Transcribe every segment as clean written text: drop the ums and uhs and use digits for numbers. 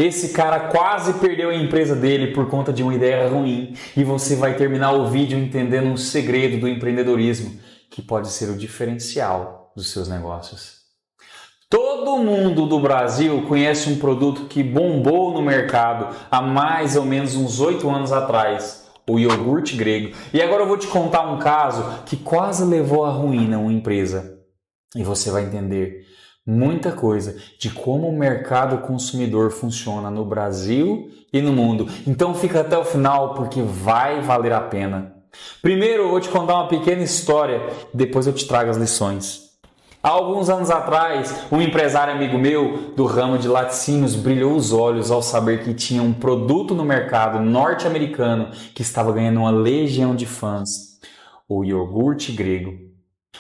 Esse cara quase perdeu a empresa dele por conta de uma ideia ruim e você vai terminar o vídeo entendendo um segredo do empreendedorismo que pode ser o diferencial dos seus negócios. Todo mundo do Brasil conhece um produto que bombou no mercado há mais ou menos uns 8 anos atrás, o iogurte grego. E agora eu vou te contar um caso que quase levou à ruína uma empresa. E você vai entender muita coisa de como o mercado consumidor funciona no Brasil e no mundo. Então fica até o final porque vai valer a pena. Primeiro eu vou te contar uma pequena história, depois eu te trago as lições. Há alguns anos atrás, um empresário amigo meu do ramo de laticínios brilhou os olhos ao saber que tinha um produto no mercado norte-americano que estava ganhando uma legião de fãs, o iogurte grego.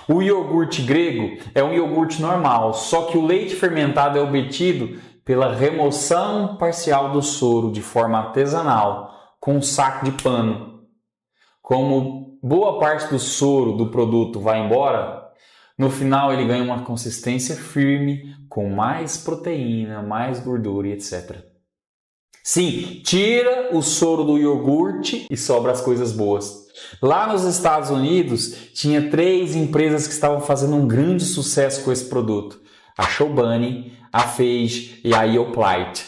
O iogurte grego é um iogurte normal, só que o leite fermentado é obtido pela remoção parcial do soro de forma artesanal, com um saco de pano. Como boa parte do soro do produto vai embora, no final ele ganha uma consistência firme, com mais proteína, mais gordura e etc. Sim, tira o soro do iogurte e sobra as coisas boas. Lá nos Estados Unidos, tinha 3 empresas que estavam fazendo um grande sucesso com esse produto. A Chobani, a Fage e a Yoplait.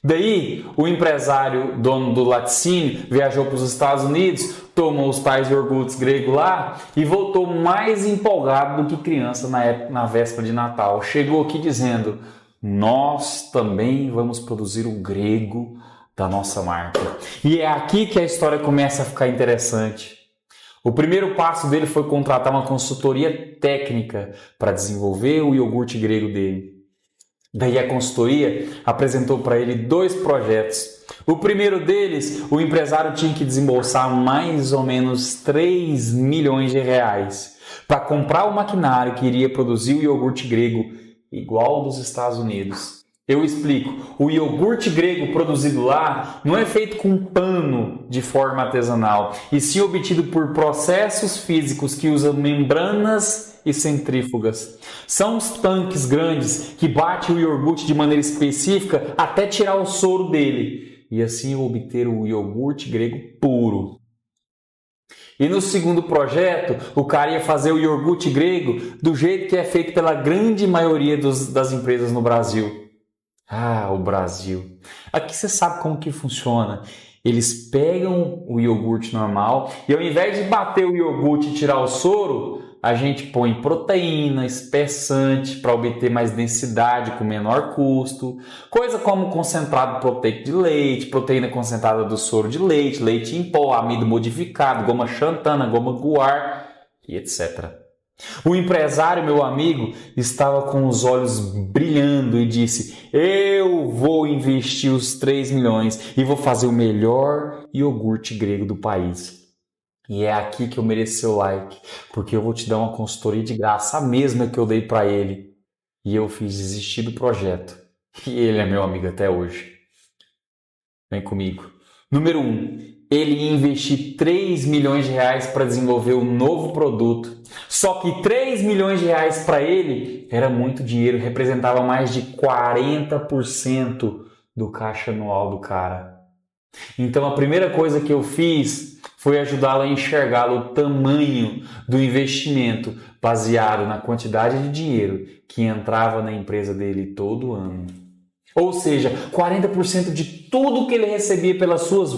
Daí, o empresário, dono do laticínio, viajou para os Estados Unidos, tomou os tais iogurtes gregos lá e voltou mais empolgado do que criança na véspera de Natal. Chegou aqui dizendo, nós também vamos produzir o grego da nossa marca. E é aqui que a história começa a ficar interessante. O primeiro passo dele foi contratar uma consultoria técnica para desenvolver o iogurte grego dele. Daí a consultoria apresentou para ele 2 projetos. O primeiro deles, o empresário tinha que desembolsar mais ou menos 3 milhões de reais para comprar o maquinário que iria produzir o iogurte grego igual ao dos Estados Unidos. Eu explico, o iogurte grego produzido lá não é feito com pano de forma artesanal, e sim obtido por processos físicos que usam membranas e centrífugas. São os tanques grandes que batem o iogurte de maneira específica até tirar o soro dele, e assim obter o iogurte grego puro. E no segundo projeto, o cara ia fazer o iogurte grego do jeito que é feito pela grande maioria das empresas no Brasil. Ah, o Brasil. Aqui você sabe como que funciona. Eles pegam o iogurte normal e ao invés de bater o iogurte e tirar o soro, a gente põe proteína, espessante para obter mais densidade com menor custo. Coisa como concentrado proteico de leite, proteína concentrada do soro de leite, leite em pó, amido modificado, goma xantana, goma guar e etc. O empresário, meu amigo, estava com os olhos brilhando e disse, eu vou investir os 3 milhões e vou fazer o melhor iogurte grego do país. E é aqui que eu mereço seu like, porque eu vou te dar uma consultoria de graça, a mesma que eu dei para ele. E eu fiz desistir do projeto. E ele é meu amigo até hoje. Vem comigo. Número 1. Ele ia investir 3 milhões de reais para desenvolver um novo produto. Só que 3 milhões de reais para ele era muito dinheiro, representava mais de 40% do caixa anual do cara. Então a primeira coisa que eu fiz foi ajudá-lo a enxergar o tamanho do investimento baseado na quantidade de dinheiro que entrava na empresa dele todo ano. Ou seja, 40% de tudo que ele recebia pelas suas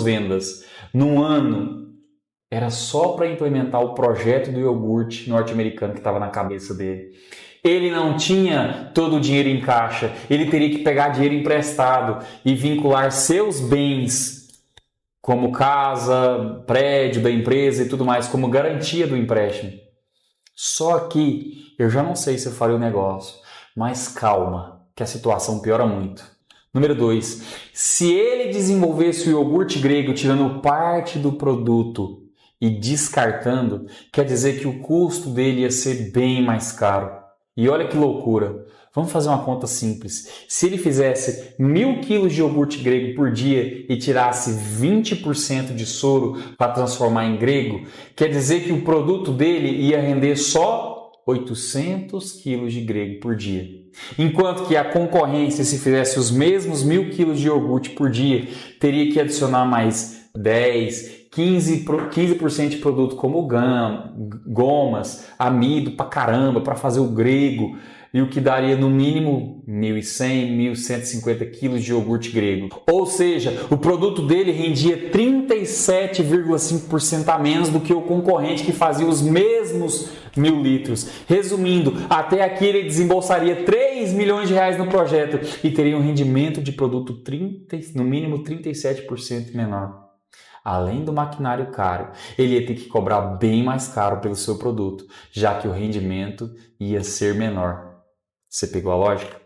vendas num ano era só para implementar o projeto do iogurte norte-americano que estava na cabeça dele. Ele não tinha todo o dinheiro em caixa, ele teria que pegar dinheiro emprestado e vincular seus bens, como casa, prédio da empresa e tudo mais, como garantia do empréstimo. Só que eu já não sei se eu faria o negócio, mas calma, que a situação piora muito. Número 2, se ele desenvolvesse o iogurte grego tirando parte do produto e descartando, quer dizer que o custo dele ia ser bem mais caro. E olha que loucura, vamos fazer uma conta simples. Se ele fizesse 1.000 quilos de iogurte grego por dia e tirasse 20% de soro para transformar em grego, quer dizer que o produto dele ia render só 800 quilos de grego por dia. Enquanto que a concorrência, se fizesse os mesmos 1.000 quilos de iogurte por dia, teria que adicionar mais 10, 15% de produto como gomas, amido pra caramba, para fazer o grego, e o que daria no mínimo 1.100, 1.150 quilos de iogurte grego. Ou seja, o produto dele rendia 37,5% a menos do que o concorrente que fazia os mesmos 1.000 litros. Resumindo, até aqui ele desembolsaria 3 milhões de reais no projeto e teria um rendimento de produto no mínimo 37% menor. Além do maquinário caro, ele ia ter que cobrar bem mais caro pelo seu produto, já que o rendimento ia ser menor. Você pegou a lógica?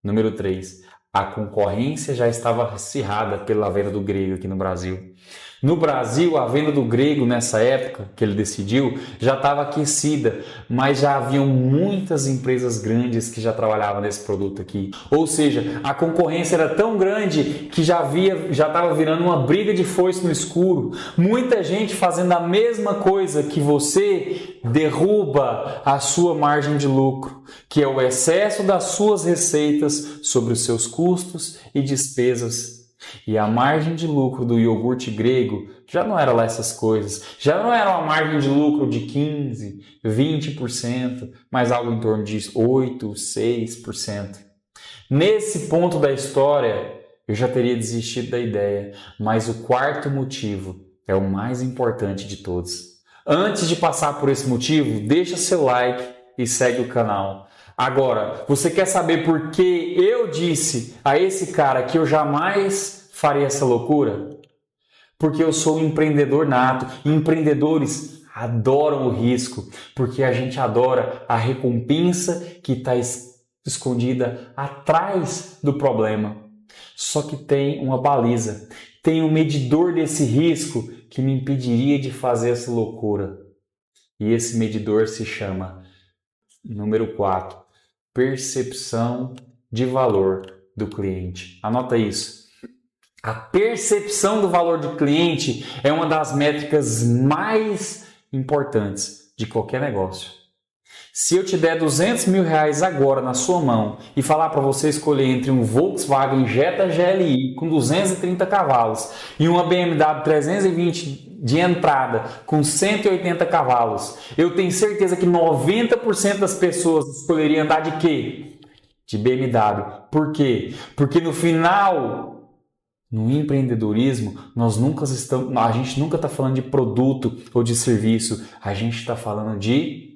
Número 3. A concorrência já estava acirrada pela venda do grego aqui no Brasil. No Brasil, a venda do grego nessa época que ele decidiu já estava aquecida, mas já haviam muitas empresas grandes que já trabalhavam nesse produto aqui. Ou seja, a concorrência era tão grande que já estava virando uma briga de foice no escuro. Muita gente fazendo a mesma coisa que você derruba a sua margem de lucro, que é o excesso das suas receitas sobre os seus custos e despesas. E a margem de lucro do iogurte grego já não era lá essas coisas, já não era uma margem de lucro de 15%, 20%, mas algo em torno de 8%, 6%. Nesse ponto da história, eu já teria desistido da ideia, mas o quarto motivo é o mais importante de todos. Antes de passar por esse motivo, deixa seu like e segue o canal. Agora, você quer saber por que eu disse a esse cara que eu jamais faria essa loucura? Porque eu sou um empreendedor nato. Empreendedores adoram o risco, porque a gente adora a recompensa que está escondida atrás do problema. Só que tem uma baliza, tem um medidor desse risco que me impediria de fazer essa loucura. E esse medidor se chama número 4, percepção de valor do cliente. Anota isso. A percepção do valor do cliente é uma das métricas mais importantes de qualquer negócio. Se eu te der 200 mil reais agora na sua mão e falar para você escolher entre um Volkswagen Jetta GLI com 230 cavalos e uma BMW 320 de entrada com 180 cavalos, eu tenho certeza que 90% das pessoas escolheriam andar de quê? De BMW. Por quê? Porque no final, no empreendedorismo, a gente nunca está falando de produto ou de serviço, a gente está falando de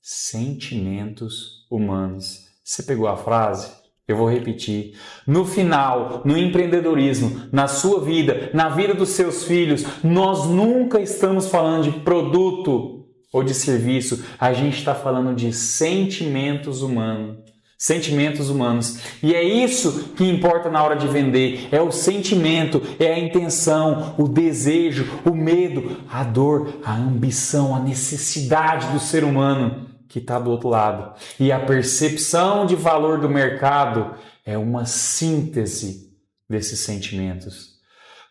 sentimentos humanos. Você pegou a frase? Eu vou repetir. No final, no empreendedorismo, na sua vida, na vida dos seus filhos, nós nunca estamos falando de produto ou de serviço. A gente está falando de sentimentos humanos. Sentimentos humanos. E é isso que importa na hora de vender. É o sentimento, é a intenção, o desejo, o medo, a dor, a ambição, a necessidade do ser humano que está do outro lado. E a percepção de valor do mercado é uma síntese desses sentimentos.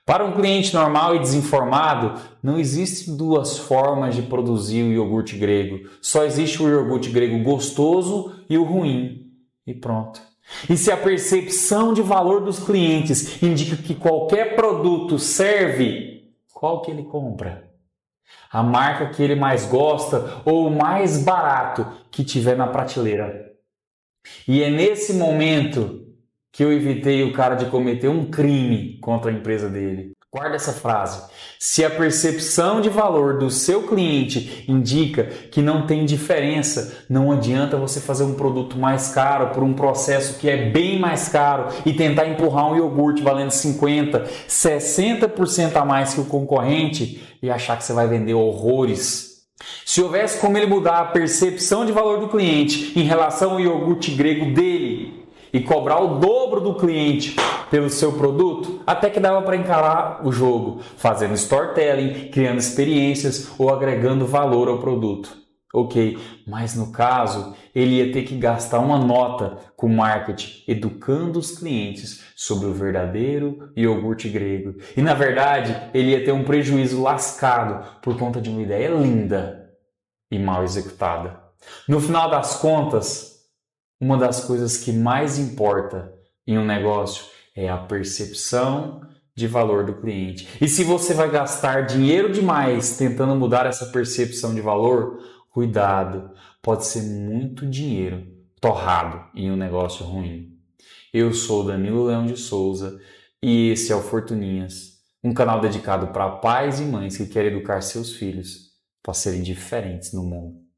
Para um cliente normal e desinformado, não existem duas formas de produzir o iogurte grego. Só existe o iogurte grego gostoso e o ruim. E pronto. E se a percepção de valor dos clientes indica que qualquer produto serve, qual que ele compra? A marca que ele mais gosta ou o mais barato que tiver na prateleira. E é nesse momento que eu evitei o cara de cometer um crime contra a empresa dele. Guarda essa frase. Se a percepção de valor do seu cliente indica que não tem diferença, não adianta você fazer um produto mais caro por um processo que é bem mais caro e tentar empurrar um iogurte valendo 50%, 60% a mais que o concorrente e achar que você vai vender horrores. Se houvesse como ele mudar a percepção de valor do cliente em relação ao iogurte grego dele e cobrar o dobro do cliente pelo seu produto, até que dava para encarar o jogo, fazendo storytelling, criando experiências ou agregando valor ao produto. Ok, mas no caso, ele ia ter que gastar uma nota com marketing, educando os clientes sobre o verdadeiro iogurte grego. E na verdade, ele ia ter um prejuízo lascado por conta de uma ideia linda e mal executada. No final das contas, Uma das coisas que mais importa em um negócio é a percepção de valor do cliente. E se você vai gastar dinheiro demais tentando mudar essa percepção de valor, cuidado, pode ser muito dinheiro torrado em um negócio ruim. Eu sou Danilo Leão de Souza e esse é o Fortuninhas, um canal dedicado para pais e mães que querem educar seus filhos para serem diferentes no mundo.